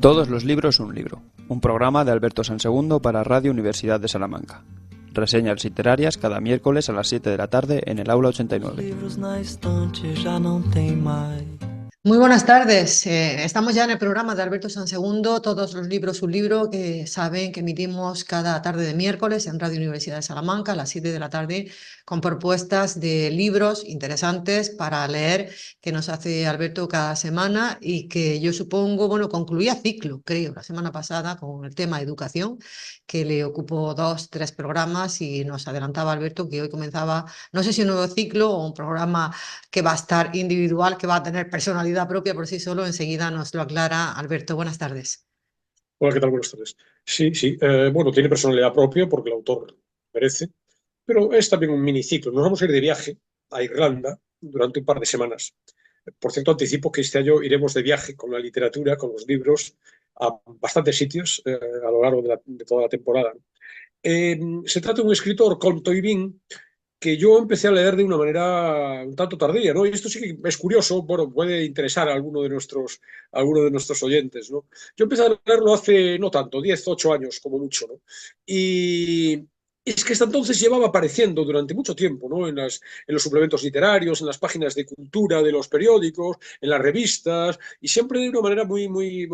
Todos los libros un libro, un programa de Alberto Sansegundo para Radio Universidad de Salamanca. Reseñas literarias cada miércoles a las 7 de la tarde en el aula 89. Muy buenas tardes. Estamos ya en el programa de Alberto Sansegundo, Todos los libros un libro, que saben que emitimos cada tarde de miércoles en Radio Universidad de Salamanca a las 7 de la tarde con propuestas de libros interesantes para leer que nos hace Alberto cada semana y que yo supongo, bueno, concluía ciclo, creo, la semana pasada con el tema educación, que le ocupó 2, 3 programas y nos adelantaba Alberto que hoy comenzaba, no sé si un nuevo ciclo o un programa que va a estar individual, que va a tener personalidad propia por sí solo. Enseguida nos lo aclara Alberto. Buenas tardes. Hola, ¿qué tal? Buenas tardes. Sí, bueno, tiene personalidad propia porque el autor merece, pero es también un miniciclo. Nos vamos a ir de viaje a Irlanda durante un par de semanas. Por cierto, anticipo que este año iremos de viaje con la literatura, con los libros, a bastantes sitios a lo largo de toda la temporada. Se trata de un escritor, Colm Tóibín, que yo empecé a leer de una manera un tanto tardía, ¿no? Y esto sí que es curioso, bueno, puede interesar a alguno de nuestros oyentes, ¿no? Yo empecé a leerlo hace no tanto, 10, 8 años como mucho, ¿no? Y es que hasta entonces llevaba apareciendo durante mucho tiempo, ¿no? En los suplementos literarios, en las páginas de cultura de los periódicos, en las revistas, y siempre de una manera muy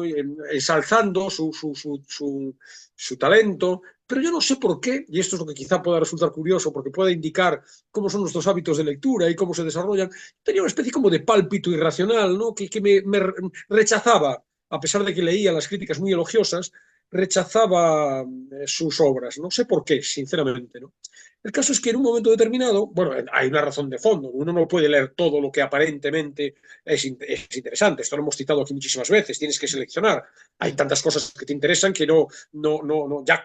ensalzando su talento. Pero yo no sé por qué, y esto es lo que quizá pueda resultar curioso, porque puede indicar cómo son nuestros hábitos de lectura y cómo se desarrollan, tenía una especie como de pálpito irracional, ¿no? que me rechazaba, a pesar de que leía las críticas muy elogiosas, rechazaba sus obras. No sé por qué, sinceramente, ¿no? El caso es que en un momento determinado, bueno, hay una razón de fondo, uno no puede leer todo lo que aparentemente es interesante, esto lo hemos citado aquí muchísimas veces, tienes que seleccionar, hay tantas cosas que te interesan que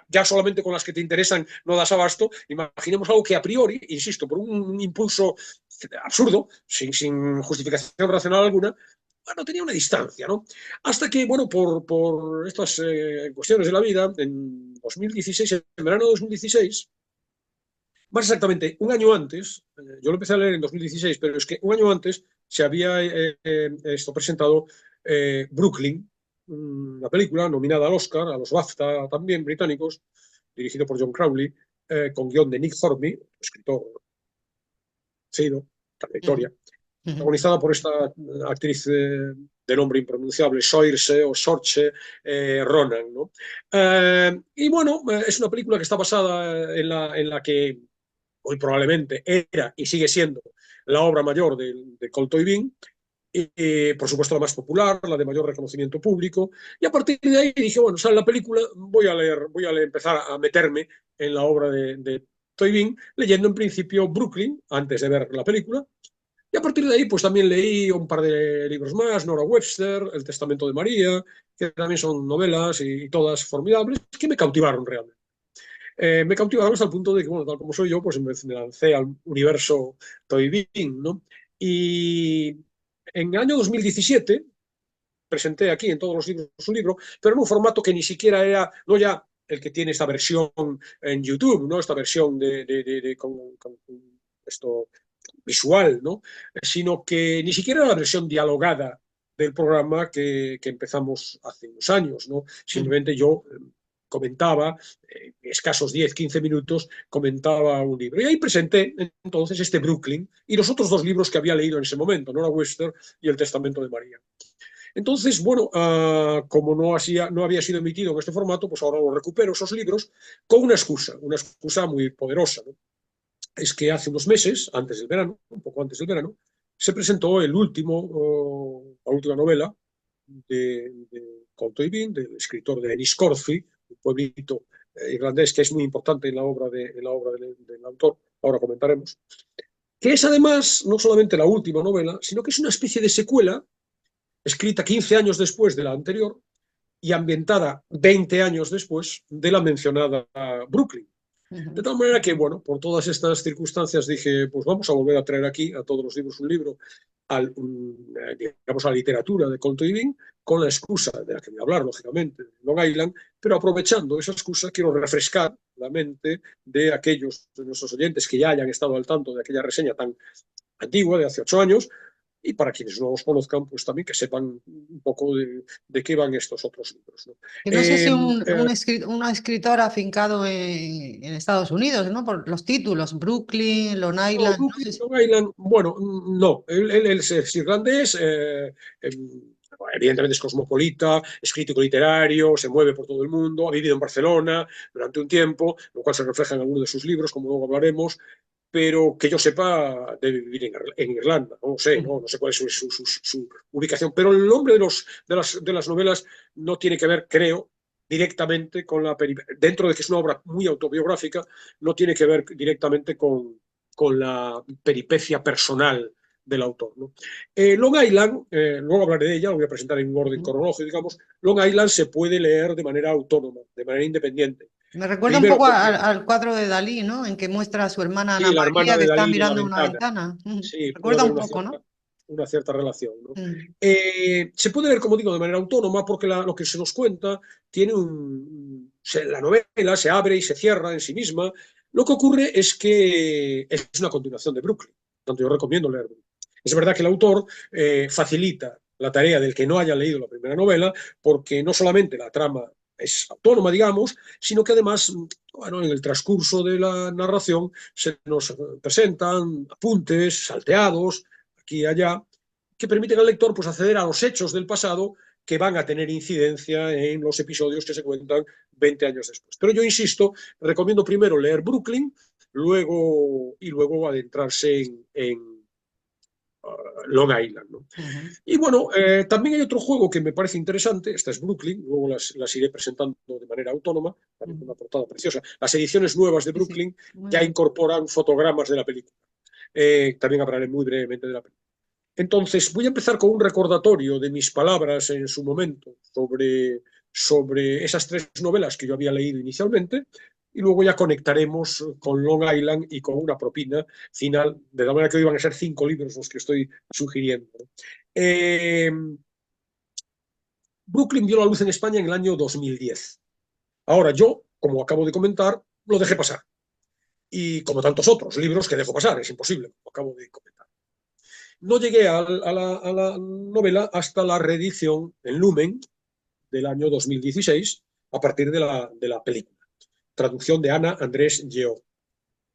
ya solamente con las que te interesan no das abasto. Imaginemos algo que a priori, insisto, por un impulso absurdo, sin justificación racional alguna, bueno, tenía una distancia, ¿no? Hasta que, bueno, por estas cuestiones de la vida, en 2016, en verano de 2016, más exactamente un año antes, yo lo empecé a leer en 2016, pero es que un año antes se había presentado Brooklyn, una película nominada al Oscar, a los BAFTA también británicos, dirigido por John Crowley, con guión de Nick Hornby, escritor conocido, trayectoria, protagonizada por esta actriz de nombre impronunciable, Saoirse Ronan, ¿no? Y bueno, es una película que está basada en la que hoy probablemente era y sigue siendo la obra mayor de Colm Tóibín, por supuesto la más popular, la de mayor reconocimiento público, y a partir de ahí dije, bueno, sale la película, voy a empezar a meterme en la obra de Tóibín, leyendo en principio Brooklyn, antes de ver la película, y a partir de ahí pues también leí un par de libros más, Nora Webster, El Testamento de María, que también son novelas y todas formidables, que me cautivaron realmente. Me cautivaron hasta el punto de que, bueno, tal como soy yo, pues me lancé al universo Tóibín, ¿no? Y en el año 2017 presenté aquí en Todos los libros un libro, pero en un formato que ni siquiera era, no ya el que tiene esta versión en YouTube, ¿no? Esta versión con esto visual, ¿no? Sino que ni siquiera era la versión dialogada del programa que empezamos hace unos años, ¿no? Simplemente yo comentaba, escasos 10, 15 minutos, comentaba un libro. Y ahí presenté entonces este Brooklyn y los otros 2 libros que había leído en ese momento, Nora Webster y El Testamento de María. Entonces, bueno, como no había sido emitido en este formato, pues ahora lo recupero, esos libros, con una excusa muy poderosa, ¿no? Es que hace unos meses, antes del verano, un poco antes del verano, se presentó la última novela de Colm Tóibín, del escritor de Enniscorthy, un pueblito irlandés que es muy importante en la obra del autor, ahora comentaremos, que es además no solamente la última novela, sino que es una especie de secuela escrita 15 años después de la anterior y ambientada 20 años después de la mencionada Brooklyn. De tal manera que, bueno, por todas estas circunstancias dije, pues vamos a volver a traer aquí a Todos los libros un libro, digamos, a la literatura de Colm Tóibín, con la excusa de la que voy a hablar, lógicamente, de Long Island, pero aprovechando esa excusa quiero refrescar la mente de aquellos de nuestros oyentes que ya hayan estado al tanto de aquella reseña tan antigua, de hace 8 años, y para quienes no los conozcan, pues también que sepan un poco de qué van estos otros libros, ¿no? Que no sé si un escritor afincado en Estados Unidos, ¿no? Por los títulos, Brooklyn, Long No, Island, no Brooklyn, sé si... Long Island, bueno, no, él es irlandés, evidentemente es cosmopolita, es crítico literario, se mueve por todo el mundo, ha vivido en Barcelona durante un tiempo, lo cual se refleja en algunos de sus libros, como luego hablaremos, pero que yo sepa, debe vivir en Irlanda, no lo sé, no sé cuál es su ubicación, pero el nombre de las novelas no tiene que ver, creo, directamente con dentro de que es una obra muy autobiográfica, no tiene que ver directamente con la peripecia personal del autor, ¿no? Long Island, luego hablaré de ella, lo voy a presentar en un orden cronológico, digamos. Long Island se puede leer de manera autónoma, de manera independiente. Me recuerda un Primero poco porque al cuadro de Dalí, ¿no? En que muestra a su hermana Ana sí, la hermana María que de está Dalí de la mirando una ventana, ventana. sí, puede Recuerda haber un poco, ¿no? una cierta relación, ¿no? Mm. Se puede leer, como digo, de manera autónoma porque lo que se nos cuenta tiene la novela se abre y se cierra en sí misma. Lo que ocurre es que es una continuación de Brooklyn, tanto yo recomiendo leer Brooklyn. Es verdad que el autor facilita la tarea del que no haya leído la primera novela, porque no solamente la trama es autónoma, digamos, sino que además, bueno, en el transcurso de la narración se nos presentan apuntes salteados aquí y allá, que permiten al lector pues, acceder a los hechos del pasado que van a tener incidencia en los episodios que se cuentan 20 años después. Pero yo insisto, recomiendo primero leer Brooklyn y luego adentrarse en Long Island, ¿no? Y bueno, también hay otro juego que me parece interesante, esta es Brooklyn, luego las iré presentando de manera autónoma, también con una portada preciosa. Las ediciones nuevas de Sí, sí. Brooklyn ya incorporan fotogramas de la película. También hablaré muy brevemente de la película. Entonces, voy a empezar con un recordatorio de mis palabras en su momento sobre esas tres novelas que yo había leído inicialmente, y luego ya conectaremos con Long Island y con una propina final, de la manera que hoy van a ser 5 libros los que estoy sugiriendo. Brooklyn vio la luz en España en el año 2010. Ahora yo, como acabo de comentar, lo dejé pasar. Y como tantos otros libros que dejo pasar, es imposible, como acabo de comentar. No llegué a la novela hasta la reedición en Lumen del año 2016, a partir de la película. Traducción de Ana Andrés Lleó.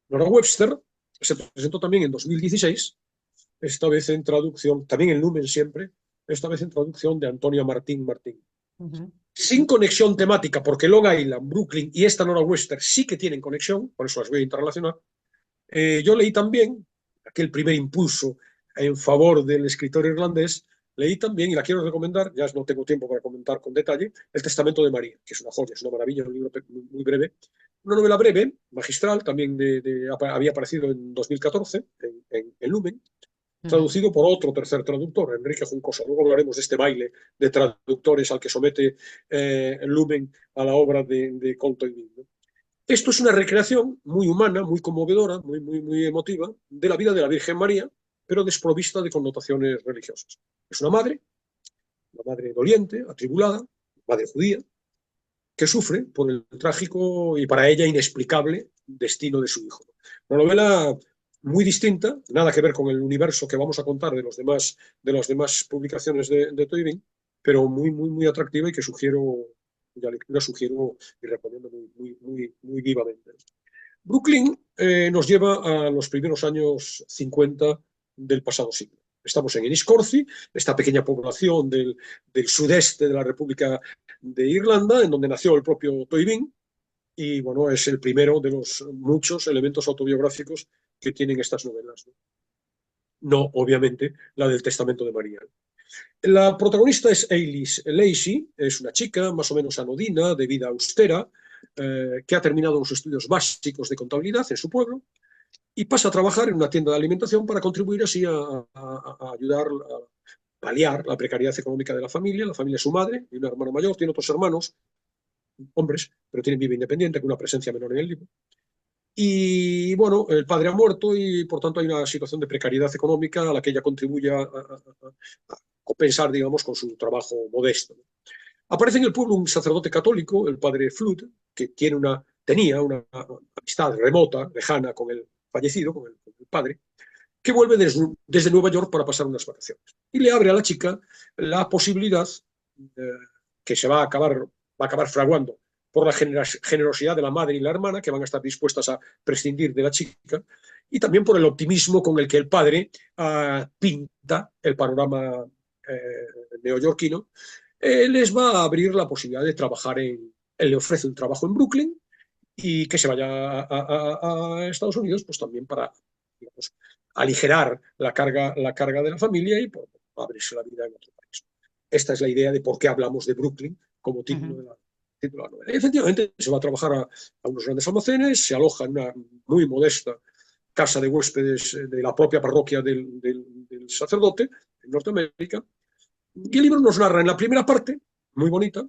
Nora Webster se presentó también en 2016, esta vez en traducción, también en Lumen siempre, esta vez en traducción de Antonia Martín Martín. Sin conexión temática, porque Long Island, Brooklyn y esta Nora Webster sí que tienen conexión, por eso las voy a interrelacionar. Yo leí también aquel primer impulso en favor del escritor irlandés, leí también, y la quiero recomendar, ya no tengo tiempo para comentar con detalle, El Testamento de María, que es una joya, es una maravilla, un libro muy breve. Una novela breve, magistral, también había aparecido en 2014 en Lumen, traducido por otro tercer traductor, Enrique Juncosa. Luego hablaremos de este baile de traductores al que somete Lumen a la obra de Colton King, ¿no? Esto es una recreación muy humana, muy conmovedora, muy emotiva, de la vida de la Virgen María, pero desprovista de connotaciones religiosas. Es una madre doliente, atribulada, madre judía, que sufre por el trágico y para ella inexplicable destino de su hijo. Una novela muy distinta, nada que ver con el universo que vamos a contar de las demás publicaciones de Toivin, pero muy atractiva y que cuya lectura sugiero y recomiendo muy vivamente. Brooklyn nos lleva a los primeros años 50 del pasado siglo. Estamos en Enniscorthy, esta pequeña población del sudeste de la República de Irlanda, en donde nació el propio Toivin, y bueno, es el primero de los muchos elementos autobiográficos que tienen estas novelas. No, obviamente, la del Testamento de María. La protagonista es Ailis Lacey, es una chica más o menos anodina, de vida austera, que ha terminado los estudios básicos de contabilidad en su pueblo y pasa a trabajar en una tienda de alimentación para contribuir así a ayudar a paliar la precariedad económica de la familia. La familia es su madre y una hermana mayor, tiene otros hermanos, hombres, pero tienen vida independiente, con una presencia menor en el libro. Y bueno, el padre ha muerto y por tanto hay una situación de precariedad económica a la que ella contribuye a compensar, digamos, con su trabajo modesto. Aparece en el pueblo un sacerdote católico, el padre Flood, que tenía una amistad remota, lejana con el fallecido, con el padre, que vuelve desde Nueva York para pasar unas vacaciones. Y le abre a la chica la posibilidad que se va a acabar fraguando por la generosidad de la madre y la hermana, que van a estar dispuestas a prescindir de la chica, y también por el optimismo con el que el padre pinta el panorama neoyorquino, les va a abrir la posibilidad de trabajar él le ofrece un trabajo en Brooklyn y que se vaya a Estados Unidos, pues también para, digamos, aligerar la carga de la familia y por abrirse la vida en otro país. Esta es la idea de por qué hablamos de Brooklyn como título de la novela. Y efectivamente se va a trabajar a unos grandes almacenes, se aloja en una muy modesta casa de huéspedes de la propia parroquia del sacerdote en Norteamérica. Y el libro nos narra en la primera parte, muy bonita,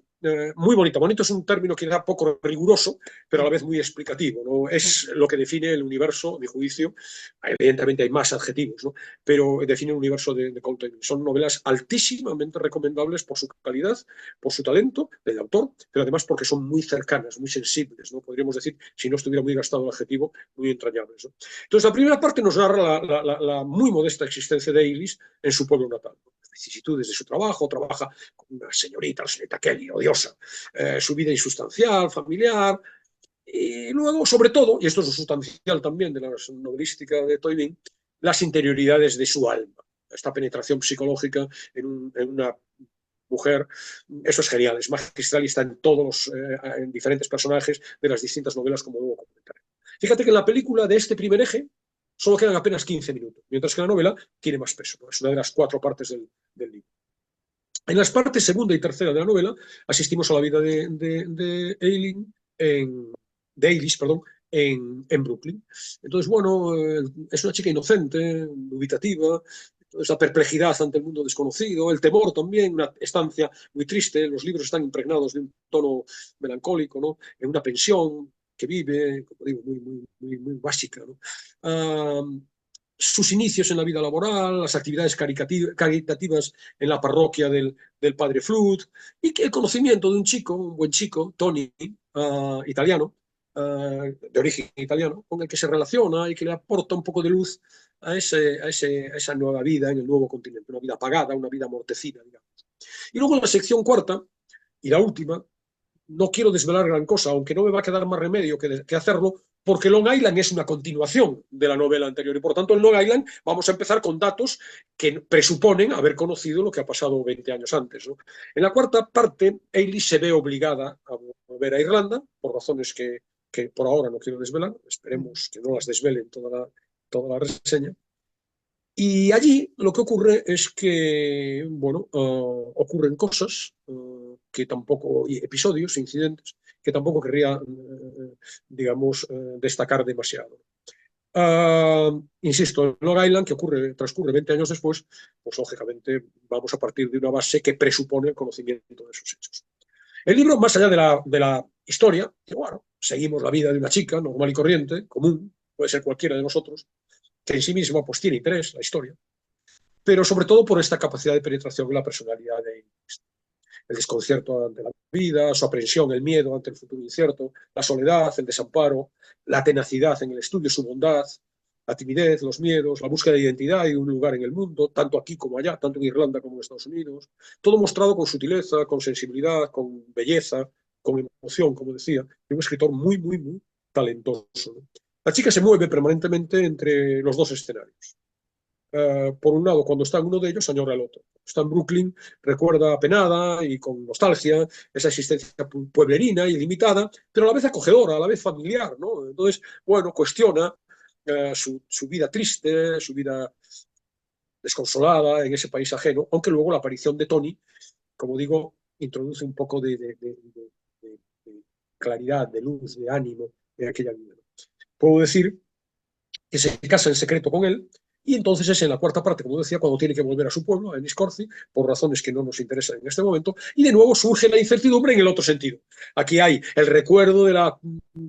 bonito es un término que da poco riguroso, pero a la vez muy explicativo, ¿no? Es lo que define el universo, a mi juicio. Evidentemente hay más adjetivos, ¿no? Pero define el universo de Cole Tolkien. Son novelas altísimamente recomendables por su calidad, por su talento del autor, pero además porque son muy cercanas, muy sensibles, ¿no? Podríamos decir, si no estuviera muy gastado el adjetivo, muy entrañables, ¿no? Entonces, la primera parte nos narra la muy modesta existencia de Ailís en su pueblo natal, ¿no? Vicisitudes de su trabajo, trabaja con una señorita, la señorita Kelly, odiosa, su vida insustancial, familiar, y luego, sobre todo, y esto es lo sustancial también de la novelística de Tolkien, las interioridades de su alma, esta penetración psicológica en una mujer, eso es genial, es magistral y está en todos en diferentes personajes de las distintas novelas, como luego comentaré. Fíjate que en la película de este primer eje solo quedan apenas 15 minutos, mientras que la novela tiene más peso, ¿no? Es una de las 4 partes del libro. En las partes segunda y tercera de la novela asistimos a la vida de Ailís, en Brooklyn. Entonces, bueno, es una chica inocente, dubitativa, esa perplejidad ante el mundo desconocido, el temor también, una estancia muy triste, los libros están impregnados de un tono melancólico, ¿no? En una pensión que vive, como digo, muy básica, ¿no? Sus inicios en la vida laboral, las actividades caritativas en la parroquia del padre Flood, y que el conocimiento de un chico, un buen chico, Tony, italiano, de origen italiano, con el que se relaciona y que le aporta un poco de luz a esa nueva vida en el nuevo continente, una vida apagada, una vida amortecida, digamos. Y luego en la sección cuarta, y la última, no quiero desvelar gran cosa, aunque no me va a quedar más remedio que hacerlo, porque Long Island es una continuación de la novela anterior y por tanto en Long Island vamos a empezar con datos que presuponen haber conocido lo que ha pasado 20 años antes, ¿no? En la cuarta parte, Ailey se ve obligada a volver a Irlanda por razones que por ahora no quiero desvelar, esperemos que no las desvelen toda la reseña. Y allí lo que ocurre es que, bueno, ocurren cosas que tampoco, y episodios, incidentes, que tampoco querría, digamos, destacar demasiado. Insisto, en Long Island, que transcurre 20 años después, pues lógicamente vamos a partir de una base que presupone el conocimiento de esos hechos. El libro, más allá de la historia, que bueno, seguimos la vida de una chica normal y corriente, común, puede ser cualquiera de nosotros, que en sí misma pues tiene interés, la historia, pero sobre todo por esta capacidad de penetración en la personalidad de el desconcierto ante la vida, su aprensión, el miedo ante el futuro incierto, la soledad, el desamparo, la tenacidad en el estudio, su bondad, la timidez, los miedos, la búsqueda de identidad y un lugar en el mundo, tanto aquí como allá, tanto en Irlanda como en Estados Unidos, todo mostrado con sutileza, con sensibilidad, con belleza, con emoción, como decía, y un escritor muy talentoso, ¿no? La chica se mueve permanentemente entre los dos escenarios. Por un lado, cuando está en uno de ellos, añora el otro. Está en Brooklyn, recuerda apenada y con nostalgia esa existencia pueblerina y limitada, pero a la vez acogedora, a la vez familiar, ¿no? Entonces, bueno, cuestiona su vida triste, su vida desconsolada en ese país ajeno, aunque luego la aparición de Tony, como digo, introduce un poco de claridad, de luz, de ánimo en aquella vida. Puedo decir que se casa en secreto con él, y entonces es en la cuarta parte, como decía, cuando tiene que volver a su pueblo, a Enniscorthy, por razones que no nos interesan en este momento, y de nuevo surge la incertidumbre en el otro sentido. Aquí hay el recuerdo de la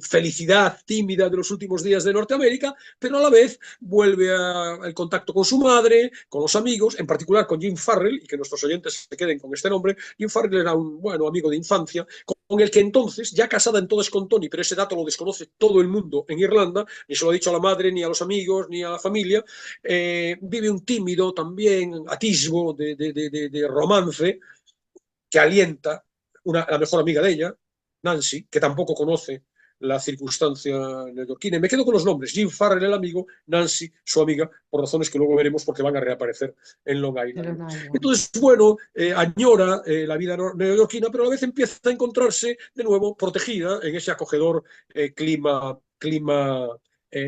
felicidad tímida de los últimos días de Norteamérica, pero a la vez vuelve al contacto con su madre, con los amigos, en particular con Jim Farrell, y que nuestros oyentes se queden con este nombre. Jim Farrell era un amigo de infancia, con el que entonces, ya casada entonces con Tony, pero ese dato lo desconoce todo el mundo en Irlanda, ni se lo ha dicho a la madre, ni a los amigos, ni a la familia, vive un tímido también atisbo de romance que alienta la mejor amiga de ella, Nancy, que tampoco conoce la circunstancia neoyorquina. Y me quedo con los nombres: Jim Farrell, el amigo; Nancy, su amiga, por razones que luego veremos porque van a reaparecer en Long Island. Entonces, bueno, añora la vida neoyorquina, pero a la vez empieza a encontrarse de nuevo protegida en ese acogedor clima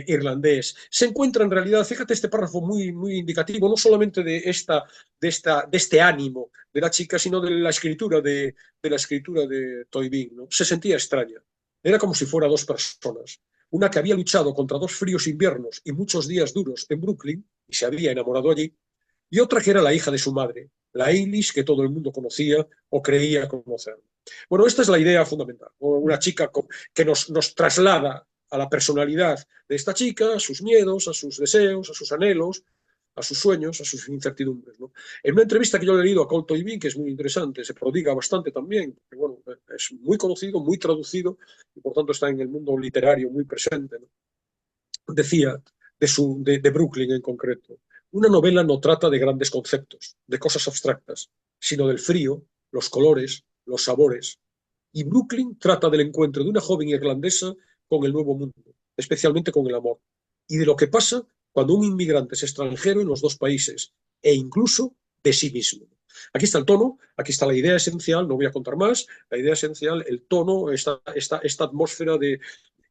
irlandés. Se encuentra en realidad, fíjate este párrafo muy indicativo, no solamente de este ánimo de la chica, sino de la escritura de Toynbee, ¿no? Se sentía extraña. Era como si fuera dos personas. Una que había luchado contra dos fríos inviernos y muchos días duros en Brooklyn y se había enamorado allí, y otra que era la hija de su madre, la Eilish que todo el mundo conocía o creía conocer. Bueno, esta es la idea fundamental. Una chica que nos traslada a la personalidad de esta chica, a sus miedos, a sus deseos, a sus anhelos, a sus sueños, a sus incertidumbres, ¿no? En una entrevista que yo le he leído a Cole Toynbee, que es muy interesante, se prodiga bastante también, porque bueno, es muy conocido, muy traducido, y por tanto está en el mundo literario muy presente, ¿no? Decía de Brooklyn en concreto: una novela no trata de grandes conceptos, de cosas abstractas, sino del frío, los colores, los sabores. Y Brooklyn trata del encuentro de una joven irlandesa con el nuevo mundo, especialmente con el amor, y de lo que pasa cuando un inmigrante es extranjero en los dos países, e incluso de sí mismo. Aquí está el tono, aquí está la idea esencial, no voy a contar más, la idea esencial, el tono, esta atmósfera de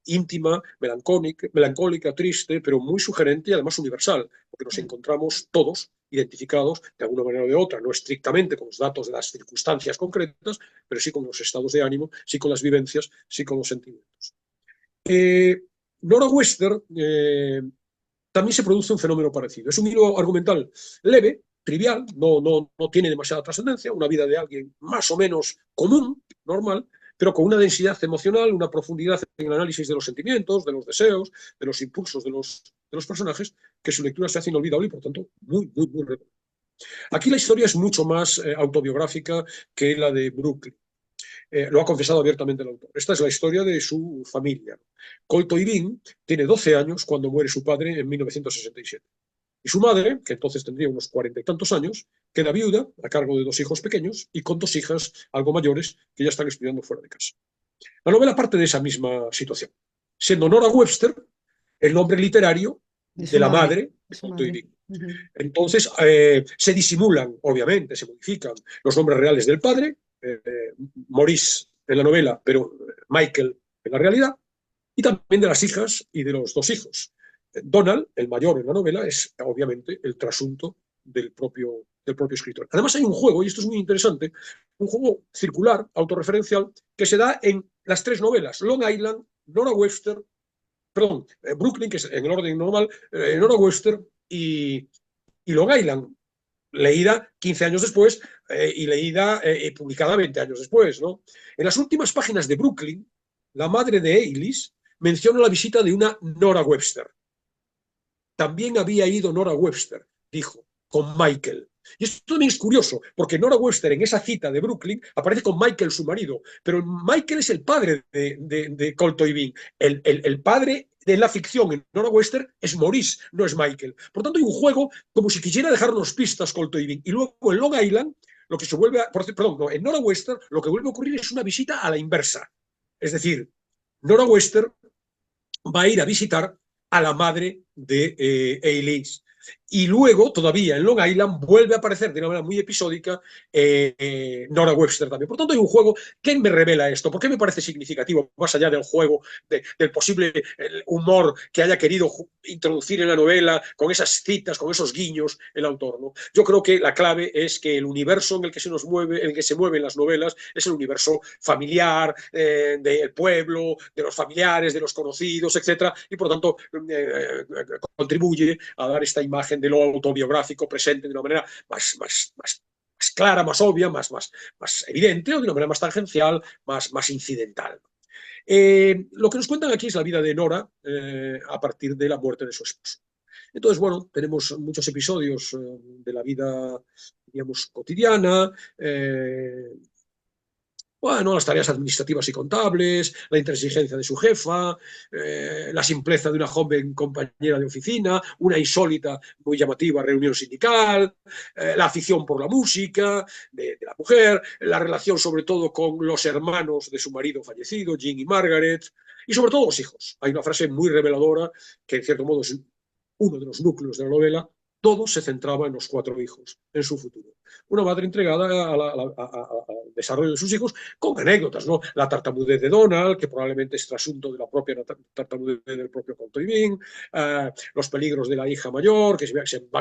íntima, melancólica, triste, pero muy sugerente y además universal, porque nos encontramos todos identificados de alguna manera o de otra, no estrictamente con los datos de las circunstancias concretas, pero sí con los estados de ánimo, sí con las vivencias, sí con los sentimientos. Nora Webster también se produce un fenómeno parecido. Es un hilo argumental leve, trivial, no tiene demasiada trascendencia, una vida de alguien más o menos común, normal, pero con una densidad emocional, una profundidad en el análisis de los sentimientos, de los deseos, de los impulsos de los personajes, que su lectura se hace inolvidable y, por tanto, muy recomendable. Aquí la historia es mucho más autobiográfica que la de Brooklyn. Lo ha confesado abiertamente el autor. Esta es la historia de su familia. Cole Toynbee tiene 12 años cuando muere su padre en 1967. Y su madre, que entonces tendría unos 40 y tantos años, queda viuda a cargo de 2 hijos pequeños y con 2 hijas algo mayores que ya están estudiando fuera de casa. La novela parte de esa misma situación, siendo Nora Webster el nombre literario de la madre de Cole Toynbee. Entonces se disimulan, obviamente, se modifican los nombres reales del padre, Maurice en la novela, pero Michael en la realidad, y también de las hijas y de los 2 hijos. Donald, el mayor en la novela, es obviamente el trasunto del propio escritor. Además hay un juego, y esto es muy interesante, un juego circular, autorreferencial, que se da en las 3 novelas: Long Island, Nora Webster, perdón, Brooklyn, que es en el orden normal, Nora Webster y Long Island, leída 15 años después y leída publicada 20 años después, ¿no? En las últimas páginas de Brooklyn, la madre de Eilish menciona la visita de una Nora Webster. También había ido Nora Webster, dijo, con Michael. Y esto también es curioso, porque Nora Webster en esa cita de Brooklyn aparece con Michael, su marido, pero Michael es el padre de Cole Toynbee. El padre de la ficción en Nora Webster es Maurice, no es Michael. Por tanto, hay un juego como si quisiera dejarnos pistas Cole Toynbee. Y luego en Long Island, lo que se vuelve en Nora Webster, lo que vuelve a ocurrir es una visita a la inversa. Es decir, Nora Webster va a ir a visitar a la madre de Eilish. Y luego, todavía en Long Island, vuelve a aparecer de una manera muy episódica Nora Webster también. Por tanto, hay un juego. ¿Qué me revela esto? ¿Por qué me parece significativo, más allá del juego, del posible humor que haya querido introducir en la novela, con esas citas, con esos guiños, el autor, ¿no? Yo creo que la clave es que el universo en el que se mueven las novelas es el universo familiar, del pueblo, de los familiares, de los conocidos, etcétera, y por tanto contribuye a dar esta imagen de lo autobiográfico presente de una manera más clara, más obvia, más evidente, o de una manera más tangencial, más incidental. Lo que nos cuentan aquí es la vida de Nora a partir de la muerte de su esposo. Entonces, bueno, tenemos muchos episodios de la vida, digamos, cotidiana, Bueno, las tareas administrativas y contables, la intransigencia de su jefa, la simpleza de una joven compañera de oficina, una insólita, muy llamativa reunión sindical, la afición por la música de la mujer, la relación sobre todo con los hermanos de su marido fallecido, Jean y Margaret, y sobre todo los hijos. Hay una frase muy reveladora que en cierto modo es uno de los núcleos de la novela. Todo se centraba en los 4 hijos, en su futuro. Una madre entregada al desarrollo de sus hijos, con anécdotas, ¿no? La tartamudez de Donald, que probablemente es trasunto de la propia tartamudez del propio Contoivin, los peligros de la hija mayor, que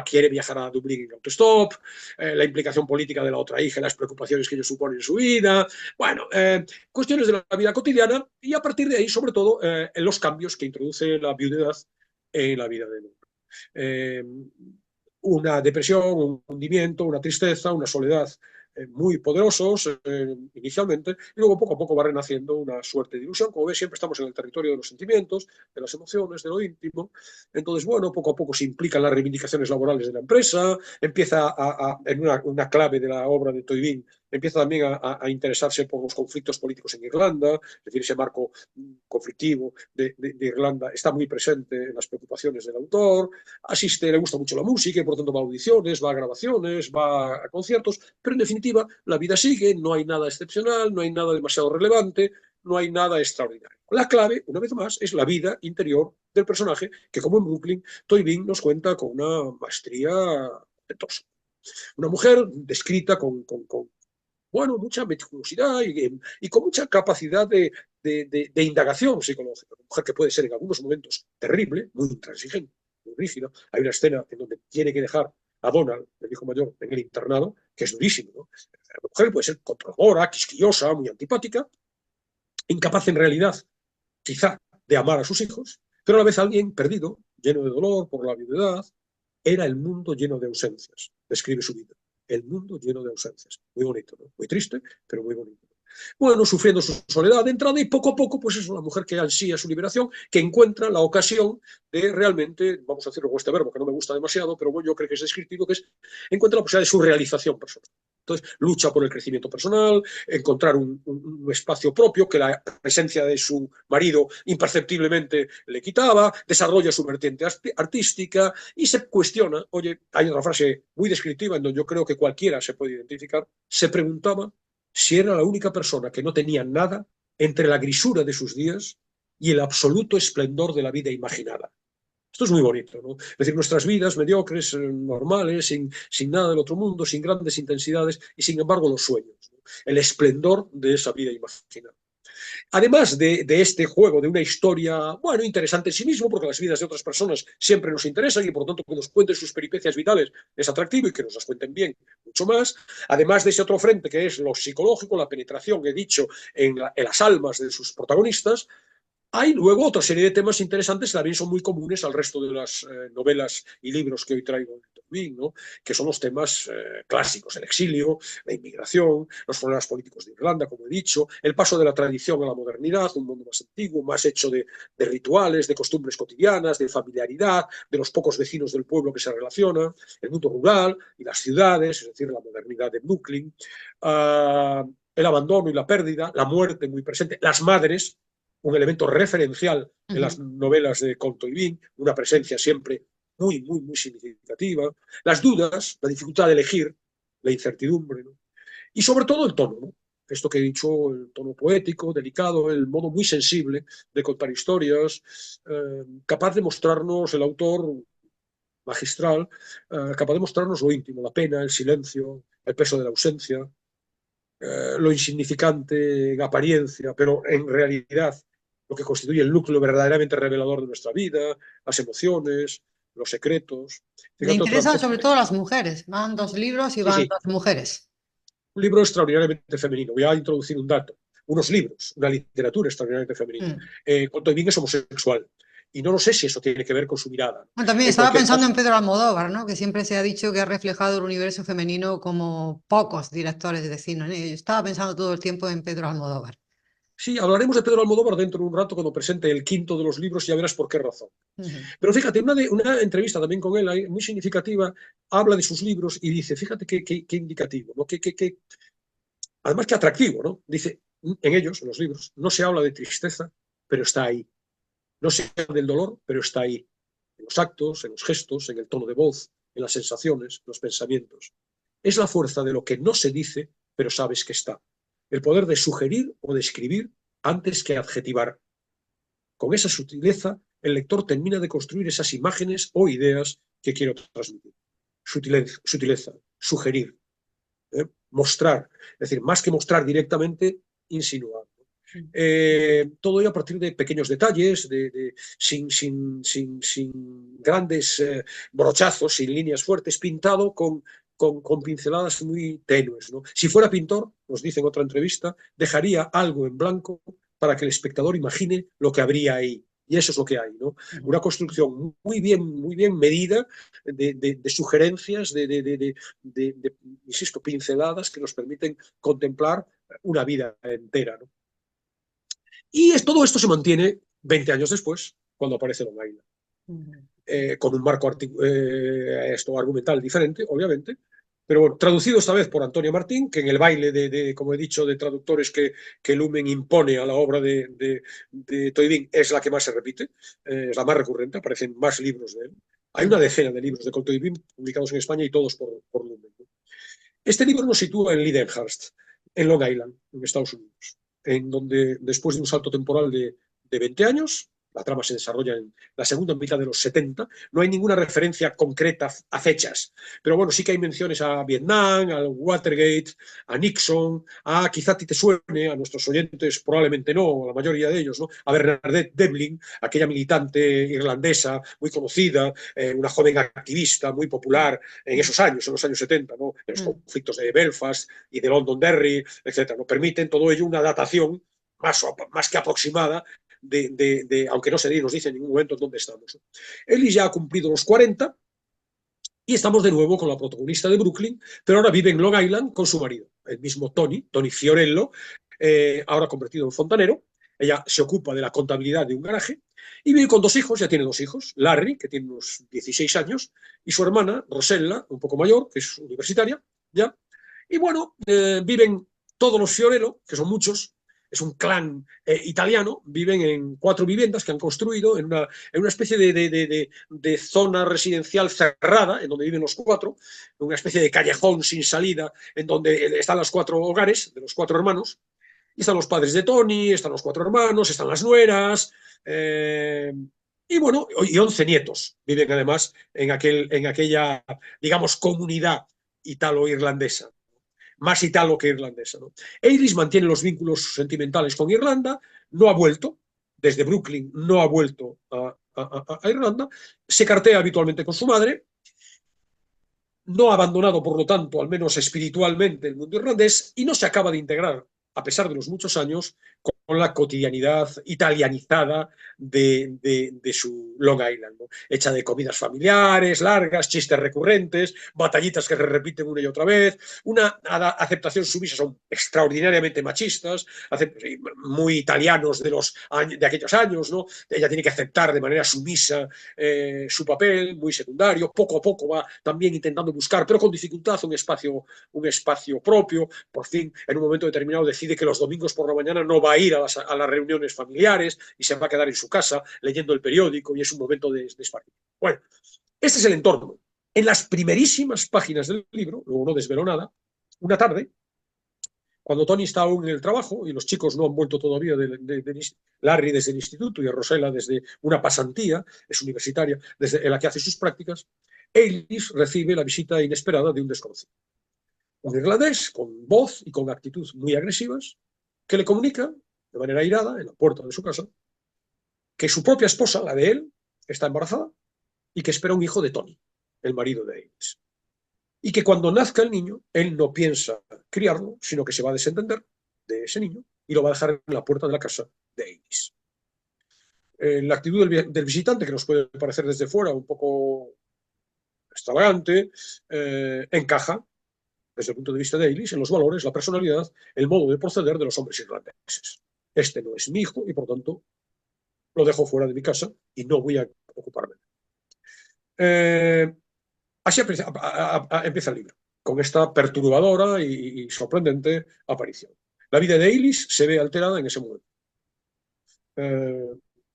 quiere viajar a Dublín en autostop, la implicación política de la otra hija, las preocupaciones que ello supone en su vida, bueno, cuestiones de la vida cotidiana, y a partir de ahí, sobre todo, los cambios que introduce la viudedad en la vida de Donald. Una depresión, un hundimiento, una tristeza, una soledad muy poderosos inicialmente, y luego poco a poco va renaciendo una suerte de ilusión. Como ves, siempre estamos en el territorio de los sentimientos, de las emociones, de lo íntimo. Entonces, bueno, poco a poco se implican las reivindicaciones laborales de la empresa, empieza en una clave de la obra de Toynbee, empieza también a interesarse por los conflictos políticos en Irlanda, es decir, ese marco conflictivo de Irlanda está muy presente en las preocupaciones del autor. Le gusta mucho la música y por tanto va a audiciones, va a grabaciones, va a conciertos, pero en definitiva la vida sigue, no hay nada excepcional, no hay nada demasiado relevante, no hay nada extraordinario. La clave, una vez más, es la vida interior del personaje, que como en Brooklyn, Toynbee nos cuenta con una maestría talentosa. Una mujer descrita con bueno, mucha meticulosidad y con mucha capacidad de indagación psicológica. Una mujer que puede ser en algunos momentos terrible, muy intransigente, muy rígida. Hay una escena en donde tiene que dejar a Donald, el hijo mayor, en el internado, que es durísimo, ¿no? La mujer puede ser controladora, quisquillosa, muy antipática, incapaz en realidad, quizá, de amar a sus hijos, pero a la vez alguien perdido, lleno de dolor por la viudedad. Era el mundo lleno de ausencias, describe su vida. El mundo lleno de ausencias. Muy bonito, ¿no? Muy triste, pero muy bonito. Bueno, sufriendo su soledad de entrada y poco a poco, pues es una mujer que ansía su liberación, que encuentra la ocasión de realmente, vamos a decirlo con este verbo que no me gusta demasiado, pero bueno, yo creo que es descriptivo, que es encuentra la posibilidad de su realización personal. Entonces, lucha por el crecimiento personal, encontrar un espacio propio que la presencia de su marido imperceptiblemente le quitaba, desarrolla su vertiente artística y se cuestiona. Oye, hay otra frase muy descriptiva en donde yo creo que cualquiera se puede identificar. Se preguntaba si era la única persona que no tenía nada entre la grisura de sus días y el absoluto esplendor de la vida imaginada. Esto es muy bonito, ¿no? Es decir, nuestras vidas mediocres, normales, sin nada del otro mundo, sin grandes intensidades, y sin embargo los sueños, ¿no? El esplendor de esa vida imaginada. Además de este juego, de una historia, bueno, interesante en sí mismo, porque las vidas de otras personas siempre nos interesan y por lo tanto que nos cuenten sus peripecias vitales es atractivo y que nos las cuenten bien, mucho más. Además de ese otro frente que es lo psicológico, la penetración, he dicho, en las almas de sus protagonistas. Hay luego otra serie de temas interesantes que también son muy comunes al resto de las novelas y libros que hoy traigo, ¿no? Que son los temas clásicos, el exilio, la inmigración, los problemas políticos de Irlanda, como he dicho, el paso de la tradición a la modernidad, un mundo más antiguo, más hecho de rituales, de costumbres cotidianas, de familiaridad, de los pocos vecinos del pueblo que se relacionan, el mundo rural y las ciudades, es decir, la modernidad de Brooklyn, el abandono y la pérdida, la muerte muy presente, las madres, un elemento referencial en las novelas de Contoivin, una presencia siempre muy, muy, muy significativa, las dudas, la dificultad de elegir, la incertidumbre, ¿no? Y sobre todo el tono, ¿no? Esto que he dicho, el tono poético, delicado, el modo muy sensible de contar historias, capaz de mostrarnos el autor magistral, capaz de mostrarnos lo íntimo, la pena, el silencio, el peso de la ausencia, lo insignificante en apariencia, pero en realidad lo que constituye el núcleo verdaderamente revelador de nuestra vida, las emociones, los secretos. Le Fíjate, interesan sobre todo las mujeres. Van 2 libros y sí, van sí, 2 mujeres. un libro extraordinariamente femenino. Voy a introducir un dato. Unos libros, una literatura extraordinariamente femenina. Contoivin es homosexual. Y no lo sé si eso tiene que ver con su mirada. Bueno, también En estaba cualquier pensando caso, en Pedro Almodóvar, ¿no? Que siempre se ha dicho que ha reflejado el universo femenino como pocos directores de cine, ¿no? Yo estaba pensando todo el tiempo en Pedro Almodóvar. sí, hablaremos de Pedro Almodóvar dentro de un rato cuando presente el quinto de los libros y ya verás por qué razón. Pero fíjate, una entrevista también con él, muy significativa, habla de sus libros y dice, fíjate qué indicativo, ¿no? Además, qué atractivo, ¿no? Dice, en ellos, en los libros, no se habla de tristeza, pero está ahí. No se habla del dolor, pero está ahí. En los actos, en los gestos, en el tono de voz, en las sensaciones, en los pensamientos. Es la fuerza de lo que no se dice, pero sabes que está. El poder de sugerir o describir antes que adjetivar. Con esa sutileza, el lector termina de construir esas imágenes o ideas que quiero transmitir. Sutileza, sugerir, mostrar. Es decir, más que mostrar directamente, insinuar. Todo ello a partir de pequeños detalles, sin grandes brochazos, sin líneas fuertes, pintado con pinceladas muy tenues, ¿no? Si fuera pintor, nos dice en otra entrevista, dejaría algo en blanco para que el espectador imagine lo que habría ahí. Y eso es lo que hay, ¿no? Una construcción muy bien medida de sugerencias, insisto, pinceladas que nos permiten contemplar una vida entera, ¿no? Y todo esto se mantiene 20 años después, cuando aparece Long Island. Con un marco argumental diferente, obviamente, pero bueno, traducido esta vez por Antonio Martín, que en el baile como he dicho, de traductores que Lumen impone a la obra de Toynbee es la que más se repite, es la más recurrente, aparecen más libros de él. Hay una decena de libros de Toynbee publicados en España y todos por Lumen. Este libro nos sitúa en Lyndhurst, en Long Island, en Estados Unidos, en donde después de un salto temporal de 20 años, la trama se desarrolla en la segunda mitad de los 70, no hay ninguna referencia concreta a fechas, pero bueno, sí que hay menciones a Vietnam, al Watergate, a Nixon, quizá a ti te suene, a nuestros oyentes probablemente no, a la mayoría de ellos, ¿no? A Bernadette Devlin, aquella militante irlandesa muy conocida, una joven activista muy popular en esos años, en los años 70, ¿no? En los conflictos de Belfast y de Londonderry, etc. Nos permiten todo ello una datación más que aproximada aunque no nos dice en ningún momento dónde estamos. Ellis ya ha cumplido los 40 y estamos de nuevo con la protagonista de Brooklyn, pero ahora vive en Long Island con su marido, el mismo Tony Fiorello, ahora convertido en fontanero. Ella se ocupa de la contabilidad de un garaje y vive con 2 hijos, ya tiene 2 hijos, Larry, que tiene unos 16 años, y su hermana, Rosella, un poco mayor, que es universitaria, ¿ya? Y bueno, viven todos los Fiorello, que son muchos, es un clan italiano, viven en 4 viviendas que han construido en una especie de zona residencial cerrada, en donde viven los 4, en una especie de callejón sin salida, en donde están los 4 hogares de los 4 hermanos, y están los padres de Tony, están los 4 hermanos, están las nueras, y bueno, y 11 nietos viven además en aquella, digamos, comunidad italo-irlandesa, más italo que irlandesa, ¿no? Eilis mantiene los vínculos sentimentales con Irlanda, no ha vuelto, desde Brooklyn no ha vuelto a Irlanda, se cartea habitualmente con su madre, no ha abandonado, por lo tanto, al menos espiritualmente, el mundo irlandés y no se acaba de integrar, a pesar de los muchos años, con la cotidianidad italianizada de su Long Island, ¿no? Hecha de comidas familiares, largas, chistes recurrentes, batallitas que se repiten una y otra vez, una aceptación sumisa, son extraordinariamente machistas, muy italianos de aquellos años, ¿no? Ella tiene que aceptar de manera sumisa su papel, muy secundario, poco a poco va también intentando buscar, pero con dificultad, un espacio propio. Por fin, en un momento determinado, decide que los domingos por la mañana no va a ir a las reuniones familiares y se va a quedar en su casa leyendo el periódico, y es un momento de esparcimiento. Bueno, este es el entorno. En las primerísimas páginas del libro, luego no desvelo nada, una tarde, cuando Tony está aún en el trabajo y los chicos no han vuelto todavía Larry desde el instituto y Rosella desde una pasantía, es universitaria, desde la que hace sus prácticas, Eilis recibe la visita inesperada de un desconocido. Un irlandés con voz y con actitud muy agresivas, que le comunica de manera airada en la puerta de su casa que su propia esposa, la de él, está embarazada y que espera un hijo de Tony, el marido de Eilis. Y que cuando nazca el niño, él no piensa criarlo, sino que se va a desentender de ese niño y lo va a dejar en la puerta de la casa de Eilis. La actitud del visitante, que nos puede parecer desde fuera un poco extravagante, encaja, desde el punto de vista de Eilis, en los valores, la personalidad, el modo de proceder de los hombres irlandeses. Este no es mi hijo y, por tanto, lo dejo fuera de mi casa y no voy a ocuparme. Así empieza el libro, con esta perturbadora y sorprendente aparición. La vida de Eilis se ve alterada en ese momento.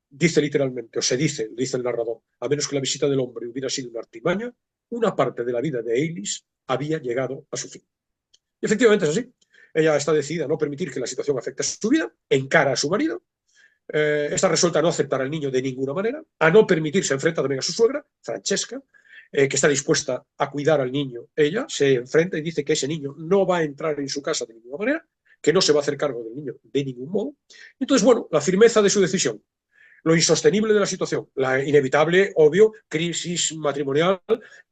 Dice literalmente, o se dice, dice el narrador, a menos que la visita del hombre hubiera sido una artimaña, una parte de la vida de Eilis había llegado a su fin. Y efectivamente es así. Ella está decidida a no permitir que la situación afecte a su vida, encara a su marido, está resuelta a no aceptar al niño de ninguna manera, a no permitirse, enfrenta también a su suegra, Francesca, que está dispuesta a cuidar al niño. Ella se enfrenta y dice que ese niño no va a entrar en su casa de ninguna manera, que no se va a hacer cargo del niño de ningún modo. Entonces, bueno, la firmeza de su decisión, lo insostenible de la situación, la inevitable, obvio, crisis matrimonial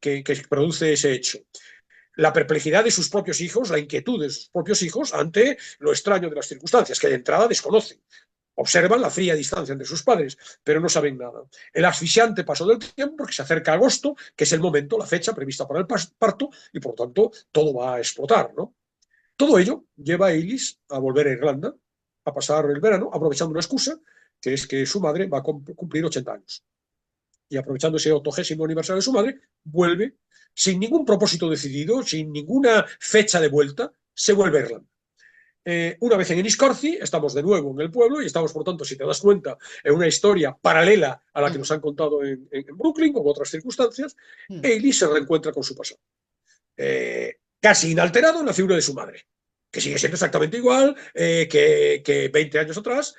que produce ese hecho, la perplejidad de sus propios hijos, la inquietud de sus propios hijos ante lo extraño de las circunstancias, que de entrada desconocen. Observan la fría distancia entre sus padres, pero no saben nada. El asfixiante paso del tiempo, porque se acerca agosto, que es el momento, la fecha prevista para el parto, y por lo tanto todo va a explotar, ¿no? Todo ello lleva a Eilis a volver a Irlanda, a pasar el verano, aprovechando una excusa, que es que su madre va a cumplir 80 años. Y aprovechando ese 80º aniversario de su madre, vuelve sin ningún propósito decidido, sin ninguna fecha de vuelta, se vuelve a Irlanda. Una vez en Enniscorthy, estamos de nuevo en el pueblo y estamos, por tanto, si te das cuenta, en una historia paralela a la que nos han contado en Brooklyn, con otras circunstancias. Eilis se reencuentra con su pasado. Casi inalterado en la figura de su madre, que sigue siendo exactamente igual que 20 años atrás.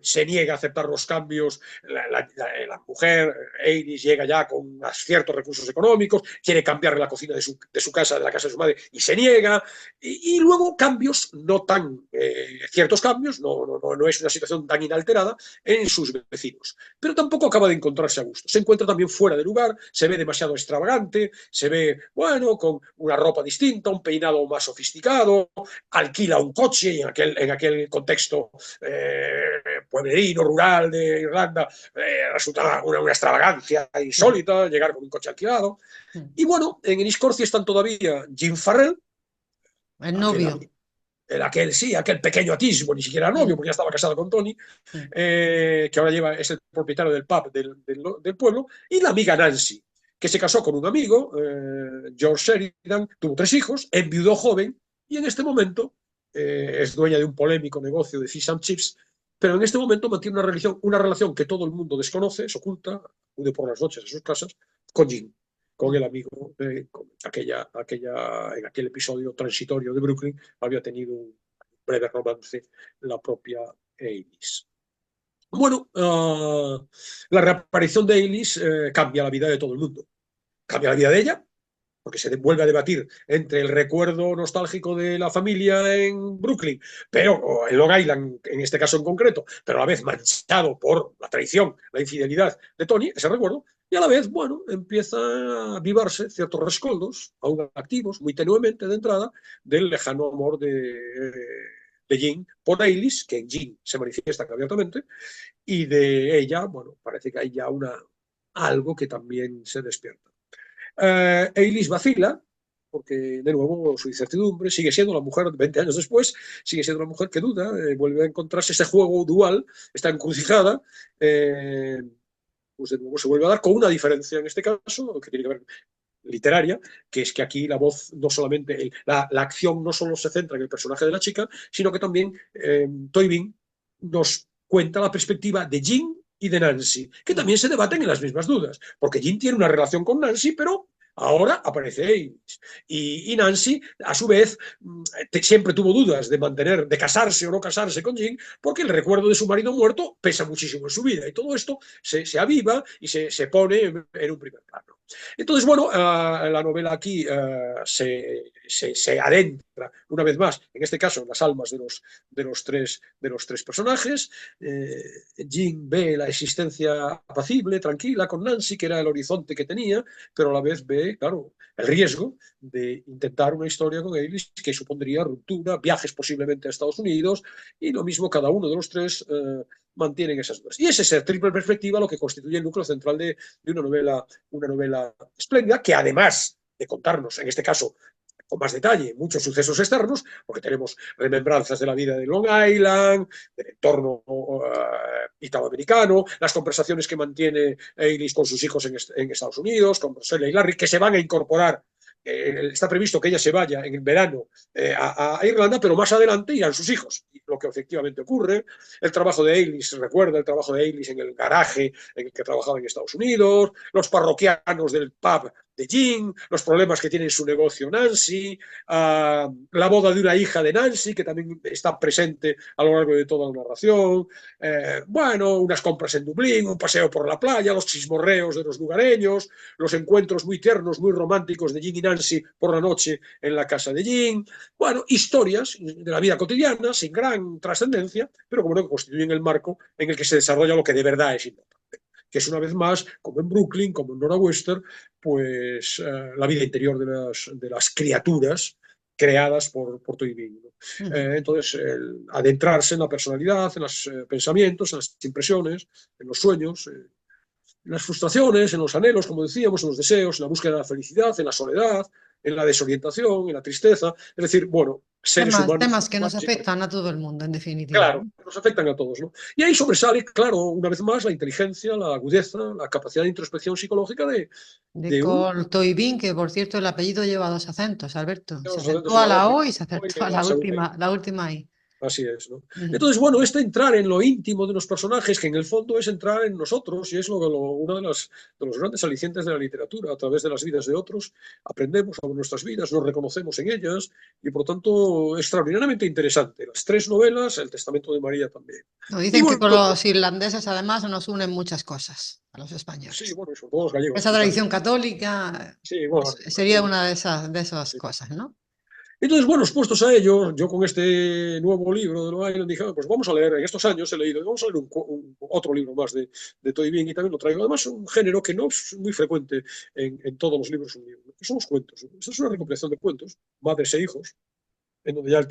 Se niega a aceptar los cambios. La mujer, Eilis, llega ya con ciertos recursos económicos, quiere cambiarle la cocina de su casa, de la casa de su madre, y se niega. Y luego cambios, no tan ciertos cambios, no es una situación tan inalterada en sus vecinos. Pero tampoco acaba de encontrarse a gusto. Se encuentra también fuera de lugar, se ve demasiado extravagante, se ve, bueno, con una ropa distinta, un peinado más sofisticado, alquila un coche y en aquel contexto pueblerino, rural de Irlanda, resulta una extravagancia insólita llegar con un coche alquilado. Y bueno, en Enniscorthy están todavía Jim Farrell, el novio, aquel pequeño atisbo, ni siquiera novio, porque ya estaba casado con Tony, que ahora es el propietario del pub del pueblo, y la amiga Nancy, que se casó con un amigo, George Sheridan, tuvo 3 hijos, enviudó joven, y en este momento es dueña de un polémico negocio de fish and chips, pero en este momento mantiene una relación que todo el mundo desconoce, es oculta, acude por las noches a sus casas, con Jim, con el amigo, en aquel episodio transitorio de Brooklyn, había tenido un breve romance la propia Eilis. Bueno, la reaparición de Eilis cambia la vida de todo el mundo. Cambia la vida de ella, porque se vuelve a debatir entre el recuerdo nostálgico de la familia en Brooklyn, pero en Long Island, en este caso en concreto, pero a la vez manchado por la traición, la infidelidad de Tony, ese recuerdo, y a la vez, bueno, empieza a avivarse ciertos rescoldos, aún activos, muy tenuemente de entrada, del lejano amor de Jean por Eilis, que en Jean se manifiesta abiertamente, y de ella, bueno, parece que hay ya algo que también se despierta. Eilis vacila, porque de nuevo su incertidumbre, sigue siendo la mujer 20 años después, sigue siendo una mujer que duda, vuelve a encontrarse ese juego dual, esta encrucijada, pues de nuevo se vuelve a dar con una diferencia en este caso, que tiene que ver literaria, que es que aquí la voz no solamente, la acción no solo se centra en el personaje de la chica, sino que también Toynbee nos cuenta la perspectiva de Jean y de Nancy, que también se debaten en las mismas dudas, porque Jean tiene una relación con Nancy, pero ahora aparece Eilis. Y Nancy, a su vez, siempre tuvo dudas de casarse o no casarse con Jean, porque el recuerdo de su marido muerto pesa muchísimo en su vida, y todo esto se aviva y se pone en un primer plano. Entonces, bueno, la novela aquí se adentra una vez más, en este caso, en las almas de los tres personajes. Jean ve la existencia apacible, tranquila, con Nancy, que era el horizonte que tenía, pero a la vez ve, claro, el riesgo de intentar una historia con Eilis que supondría ruptura, viajes posiblemente a Estados Unidos, y lo mismo cada uno de los tres mantienen esas dudas. Y es esa triple perspectiva lo que constituye el núcleo central de una novela espléndida, que además de contarnos, en este caso, con más detalle, muchos sucesos externos, porque tenemos remembranzas de la vida de Long Island, del entorno italoamericano, las conversaciones que mantiene Eilis con sus hijos en Estados Unidos, con Rosella y Larry, que se van a incorporar está previsto que ella se vaya en el verano a Irlanda, pero más adelante irán sus hijos, lo que efectivamente ocurre. El trabajo de Ailey, se recuerda el trabajo de Ailey en el garaje en el que trabajaba en Estados Unidos, los parroquianos del pub de Jean, los problemas que tiene en su negocio Nancy, la boda de una hija de Nancy, que también está presente a lo largo de toda la narración, bueno, unas compras en Dublín, un paseo por la playa, los chismorreos de los lugareños, los encuentros muy tiernos, muy románticos de Jean y Nancy por la noche en la casa de Jean, bueno, historias de la vida cotidiana, sin gran trascendencia, pero como no, que constituyen el marco en el que se desarrolla lo que de verdad es importante, que es una vez más, como en Brooklyn, como en Nora Western, pues la vida interior de las criaturas creadas por Toynbee, ¿no? Entonces, adentrarse en la personalidad, en los pensamientos, en las impresiones, en los sueños, en las frustraciones, en los anhelos, como decíamos, en los deseos, en la búsqueda de la felicidad, en la soledad, en la desorientación, en la tristeza. Es decir, bueno, seres humanos. Temas que nos afectan a todo el mundo, en definitiva. Claro, nos afectan a todos, ¿no? Y ahí sobresale, claro, una vez más, la inteligencia, la agudeza, la capacidad de introspección psicológica de Cole Toynbee, que por cierto el apellido lleva dos acentos, Alberto. Se los acentuó a la O y se y acentuó a la última I. Así es, ¿no? Entonces, bueno, entrar en lo íntimo de los personajes, que en el fondo es entrar en nosotros, y es uno de los grandes alicientes de la literatura. A través de las vidas de otros aprendemos sobre nuestras vidas, nos reconocemos en ellas, y por tanto, extraordinariamente interesante. Las tres novelas, El Testamento de María también. No, dicen que con los irlandeses además nos unen muchas cosas, a los españoles. Sí, bueno, y sobre todo los gallegos. Esa tradición católica sí, bueno, sería una de esas cosas, ¿no? Entonces, bueno, expuestos a ello, yo con este nuevo libro de Long Island dije, pues vamos a leer, en estos años he leído, vamos a leer otro libro más de Toynbee, y también lo traigo. Además, un género que no es muy frecuente en todos los libros, que son los cuentos. Esta es una recopilación de cuentos, madres e hijos, en donde ya el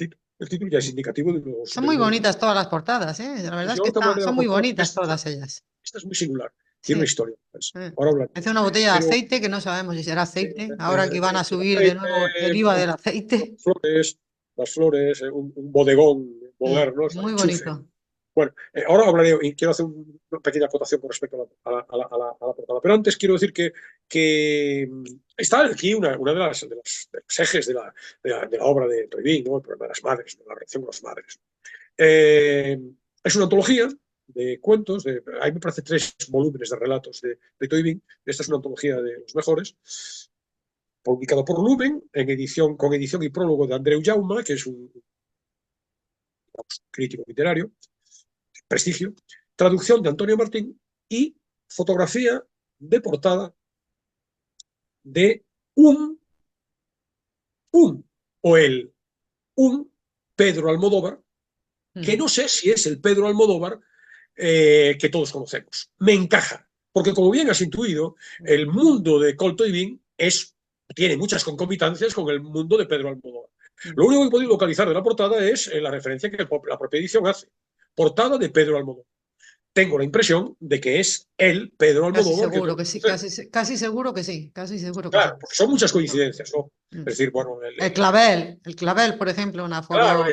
título ya es indicativo de los... Son muy bonitas todas las portadas, ¿eh? La verdad es que son muy bonitas todas ellas. Esta es muy singular. Tiene una historia. Pues. Ahora hablaremos. Es una botella de aceite que no sabemos si será aceite. Ahora que van a subir de nuevo el IVA del aceite. Las flores, un bodegón moderno. Muy bonito. Bueno, ahora hablaré y quiero hacer una pequeña acotación con respecto a la portada. Pero antes quiero decir que está aquí una de los ejes de la obra de Toynbee, ¿no? El problema de las madres, ¿no? La relación con las madres. Es una antología de cuentos, ahí me parece 3 volúmenes de relatos de Toynbee. Esta es una antología de los mejores, publicado por Lumen, con edición y prólogo de Andreu Jauma, que es un crítico literario, prestigio, traducción de Antonio Martín y fotografía de portada de un Pedro Almodóvar, que no sé si es el Pedro Almodóvar que todos conocemos. Me encaja, porque como bien has intuido, el mundo de Cole Toynbee tiene muchas concomitancias con el mundo de Pedro Almodóvar. Lo único que he podido localizar de la portada es la referencia que la propia edición hace. Portada de Pedro Almodóvar. Tengo la impresión de que es él, Pedro Almodóvar. Casi seguro que sí, casi seguro que sí, casi seguro que claro, porque son muchas coincidencias, ¿no? Es decir, bueno... El clavel, por ejemplo, una foto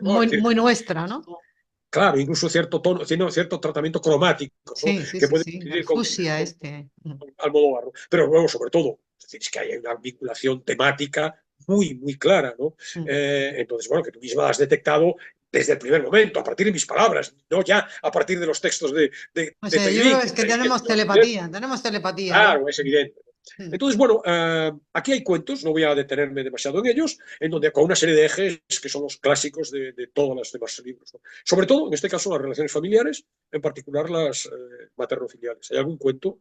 muy nuestra, ¿no? Claro, incluso cierto tono, tiene cierto tratamiento cromático, ¿no? Sí, que puede el fucsia con Almodóvar, ¿no? Pero luego, sobre todo, es que hay una vinculación temática muy, muy clara, ¿no? Entonces, bueno, que tú misma has detectado desde el primer momento, a partir de mis palabras, no ya a partir de los textos de o sea, yo creo que tenemos telepatía, Claro, es evidente. Entonces, bueno, aquí hay cuentos, no voy a detenerme demasiado en ellos, en donde con una serie de ejes que son los clásicos de todos los demás libros, ¿no? Sobre todo, en este caso, las relaciones familiares, en particular las materno-filiales. Hay algún cuento,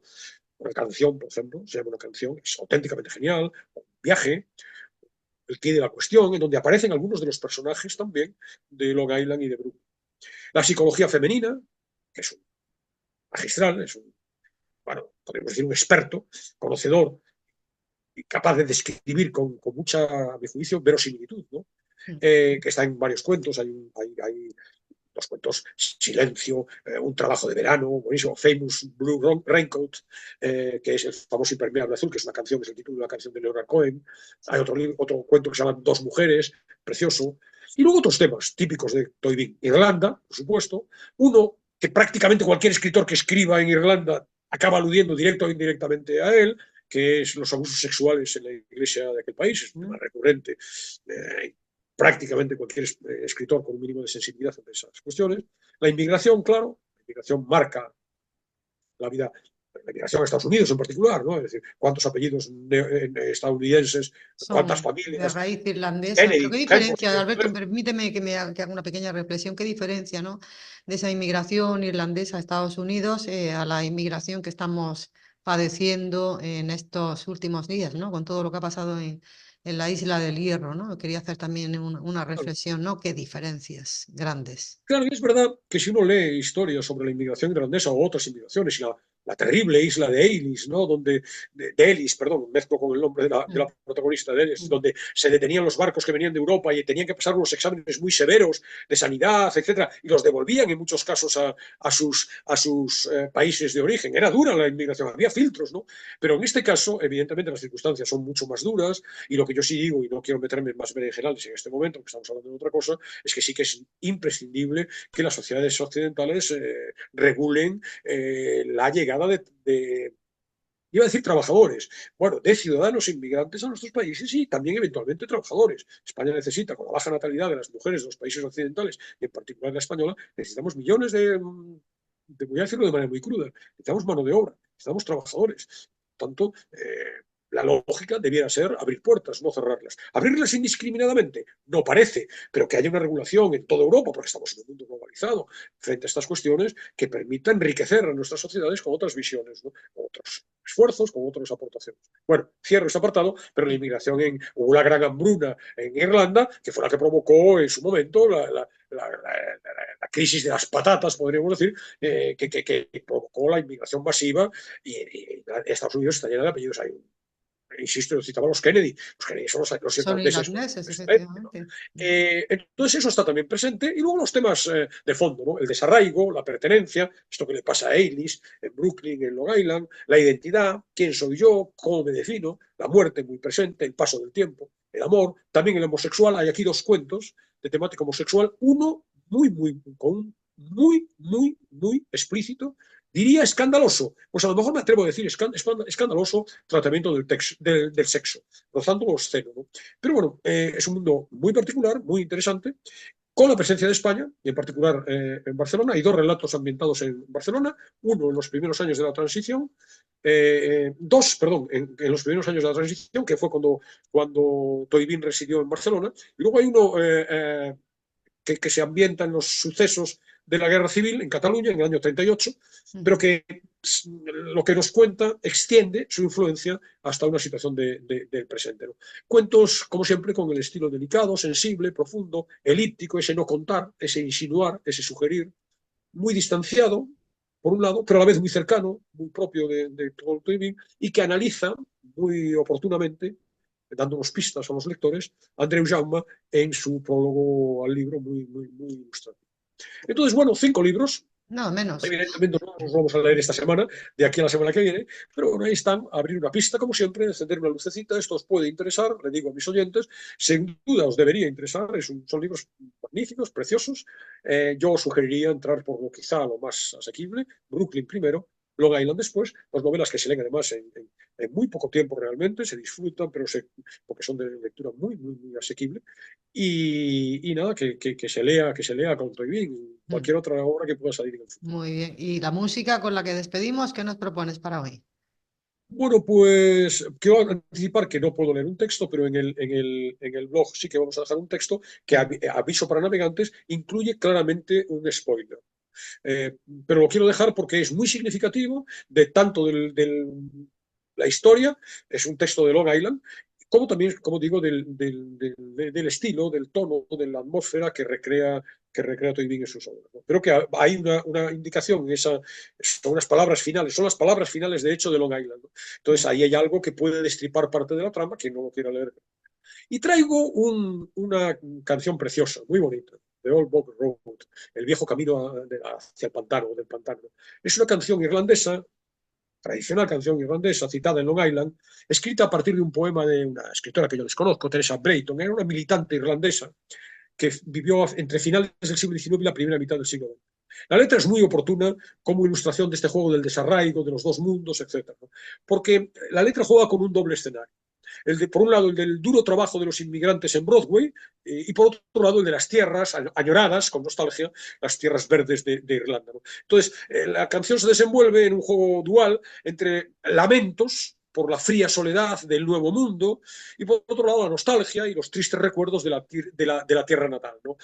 una canción, por ejemplo, se llama una canción, es auténticamente genial, un viaje, el quid de la cuestión, en donde aparecen algunos de los personajes también de Long Island y de Brooklyn. La psicología femenina, que es un magistral, es un, bueno, podemos decir un experto, conocedor, y capaz de describir con mucha, a mi juicio, verosimilitud, ¿no? Que está en varios cuentos, hay dos cuentos, Silencio, un trabajo de verano, buenísimo, Famous Blue Raincoat, que es el famoso Impermeable Azul, que es una canción, que es el título de una canción de Leonard Cohen. Hay otro cuento que se llama Dos mujeres, precioso. Y luego otros temas típicos de Toynbee. Irlanda, por supuesto. Uno que prácticamente cualquier escritor que escriba en Irlanda acaba aludiendo directo o indirectamente a él, que es los abusos sexuales en la iglesia de aquel país. Es un tema recurrente. Prácticamente cualquier escritor con un mínimo de sensibilidad ante esas cuestiones. La inmigración, claro, la inmigración marca la vida, la inmigración a Estados Unidos en particular, ¿no? Es decir, cuántos apellidos estadounidenses, cuántas Son de familias, raíz irlandesa. Pero qué Kennedy, por ejemplo, diferencia, Alberto, permíteme que haga una pequeña reflexión. Qué diferencia, ¿no? De esa inmigración irlandesa a Estados Unidos a la inmigración que estamos padeciendo en estos últimos días, ¿no? Con todo lo que ha pasado en la isla del Hierro, ¿no? Quería hacer también una reflexión, ¿no? Qué diferencias grandes. claro, y es verdad que si uno lee historias sobre la inmigración irlandesa o otras inmigraciones, y la terrible isla de Ellis, ¿no? De Ellis, perdón, mezclo con el nombre de la protagonista de Ellis, donde se detenían los barcos que venían de Europa y tenían que pasar unos exámenes muy severos de sanidad, etcétera, y los devolvían en muchos casos a sus países de origen. Era dura la inmigración, había filtros, ¿no? Pero en este caso, evidentemente, las circunstancias son mucho más duras, y lo que yo sí digo, y no quiero meterme en más berenjenales en este momento, porque estamos hablando de otra cosa, es que sí que es imprescindible que las sociedades occidentales regulen la llegada iba a decir trabajadores, bueno, de ciudadanos inmigrantes a nuestros países y también eventualmente trabajadores. España necesita, con la baja natalidad de las mujeres de los países occidentales, y en particular la española, necesitamos millones voy a decirlo de manera muy cruda, necesitamos mano de obra, necesitamos trabajadores. Por tanto, la lógica debiera ser abrir puertas, no cerrarlas. Abrirlas indiscriminadamente, no parece, pero que haya una regulación en toda Europa, porque estamos en un mundo globalizado, frente a estas cuestiones que permita enriquecer a nuestras sociedades con otras visiones, ¿no? Con otros esfuerzos, con otras aportaciones. Bueno, cierro este apartado, pero la inmigración hubo la gran hambruna en Irlanda, que fue la que provocó en su momento la crisis de las patatas, podríamos decir, que provocó la inmigración masiva, y Estados Unidos está llena de apellidos. Hay insisto, yo citaba a los Kennedy. Los Kennedy son los Son irlandeses. irlandeses, efectivamente. Entonces eso está también presente. Y luego los temas de fondo, ¿no? El desarraigo, la pertenencia, esto que le pasa a Ellis, en Brooklyn, en Long Island, la identidad, quién soy yo, cómo me defino, la muerte muy presente, el paso del tiempo, el amor, también el homosexual. Hay aquí dos cuentos de temática homosexual. Uno muy explícito, diría escandaloso, pues a lo mejor me atrevo a decir escandaloso tratamiento del sexo, rozando lo obsceno, ¿no? Pero bueno, es un mundo muy particular, muy interesante, con la presencia de España, y en particular en Barcelona. Hay dos relatos ambientados en Barcelona, uno en los primeros años de la transición, dos, perdón, en los primeros años de la transición, que fue cuando Toibín residió en Barcelona, y luego hay uno que se ambienta en los sucesos de la Guerra Civil en Cataluña en el año 38, pero que lo que nos cuenta extiende su influencia hasta una situación del presente, ¿no? Cuentos, como siempre, con el estilo delicado, sensible, profundo, elíptico, ese no contar, ese insinuar, ese sugerir, muy distanciado, por un lado, pero a la vez muy cercano, muy propio de Tolkien, y que analiza muy oportunamente, dándonos pistas a los lectores, Andreu Jaume en su prólogo al libro muy ilustrativo. Entonces, bueno, 5 libros. No, menos. Evidentemente no los vamos a leer esta semana, de aquí a la semana que viene, pero bueno, ahí están, abrir una pista, como siempre, encender una lucecita. Esto os puede interesar, le digo a mis oyentes, sin duda os debería interesar, son libros magníficos, preciosos. Yo os sugeriría entrar por quizá lo más asequible, Brooklyn primero, Long Island después, las novelas que se leen además en muy poco tiempo realmente, se disfrutan, porque son de lectura muy asequible. Y nada, que se lea con Toibín, cualquier otra obra que pueda salir en el futuro. Muy bien. ¿Y la música con la que despedimos, qué nos propones para hoy? Bueno, pues quiero anticipar que no puedo leer un texto, pero en el blog sí que vamos a dejar un texto que, aviso para navegantes, incluye claramente un spoiler. Pero lo quiero dejar porque es muy significativo de tanto la historia, es un texto de Long Island, como también, como digo, del estilo, del tono, de la atmósfera que recrea Toynbee en sus obras, ¿no? Creo que hay una indicación en son unas palabras finales, son las palabras finales de hecho de Long Island, ¿no? Entonces ahí hay algo que puede destripar parte de la trama, que no lo quiera leer. Y traigo una canción preciosa, muy bonita, de Old Bog Road, el viejo camino hacia el pantano, del pantano. Es una canción irlandesa, tradicional canción irlandesa, citada en Long Island, escrita a partir de un poema de una escritora que yo desconozco, Teresa Brayton. Era una militante irlandesa que vivió entre finales del siglo XIX y la primera mitad del siglo XX. La letra es muy oportuna como ilustración de este juego del desarraigo, de los dos mundos, etc. ¿no? Porque la letra juega con un doble escenario. Por un lado, el del duro trabajo de los inmigrantes en Broadway, y por otro lado, el de las tierras añoradas, con nostalgia, las tierras verdes de Irlanda. ¿no? Entonces, la canción se desenvuelve en un juego dual entre lamentos por la fría soledad del nuevo mundo, y por otro lado la nostalgia y los tristes recuerdos de la tierra natal. ¿no?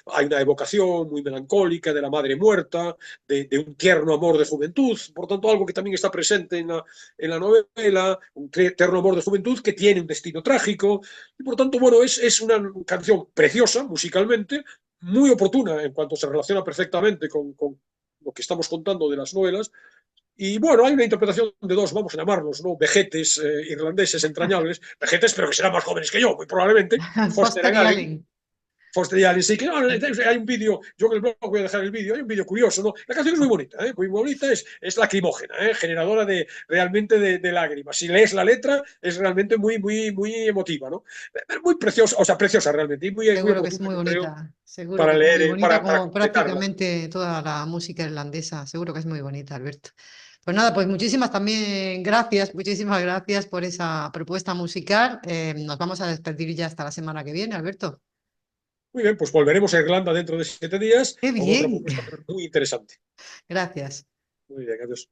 Hay una evocación muy melancólica de la madre muerta, de un tierno amor de juventud, por tanto algo que también está presente en la novela, un tierno amor de juventud que tiene un destino trágico, y por tanto, bueno, es una canción preciosa musicalmente, muy oportuna en cuanto se relaciona perfectamente con lo que estamos contando de las novelas. Y bueno, hay una interpretación de dos, vamos a llamarlos, ¿no? Vejetes irlandeses entrañables, vejetes, pero que serán más jóvenes que yo, muy probablemente, Foster Foster and y Allen. Allen. Foster y Allen, sí, que no, hay un vídeo, yo en el blog voy a dejar el vídeo, hay un vídeo curioso, ¿no? La canción es muy bonita, es lacrimógena, generadora realmente de lágrimas. Si lees la letra, es realmente muy emotiva, ¿no? Muy preciosa, o sea, preciosa realmente, y muy Seguro que es oportuna, muy yo creo, bonita, seguro para que es muy leer, bonita, para como completarla. prácticamente toda la música irlandesa, seguro que es muy bonita, Alberto. Pues nada, pues muchísimas gracias por esa propuesta musical. Nos vamos a despedir ya hasta la semana que viene, Alberto. Muy bien, pues volveremos a Irlanda dentro de 7 días ¡Qué con otra bien! propuesta muy interesante. Gracias. Muy bien, adiós.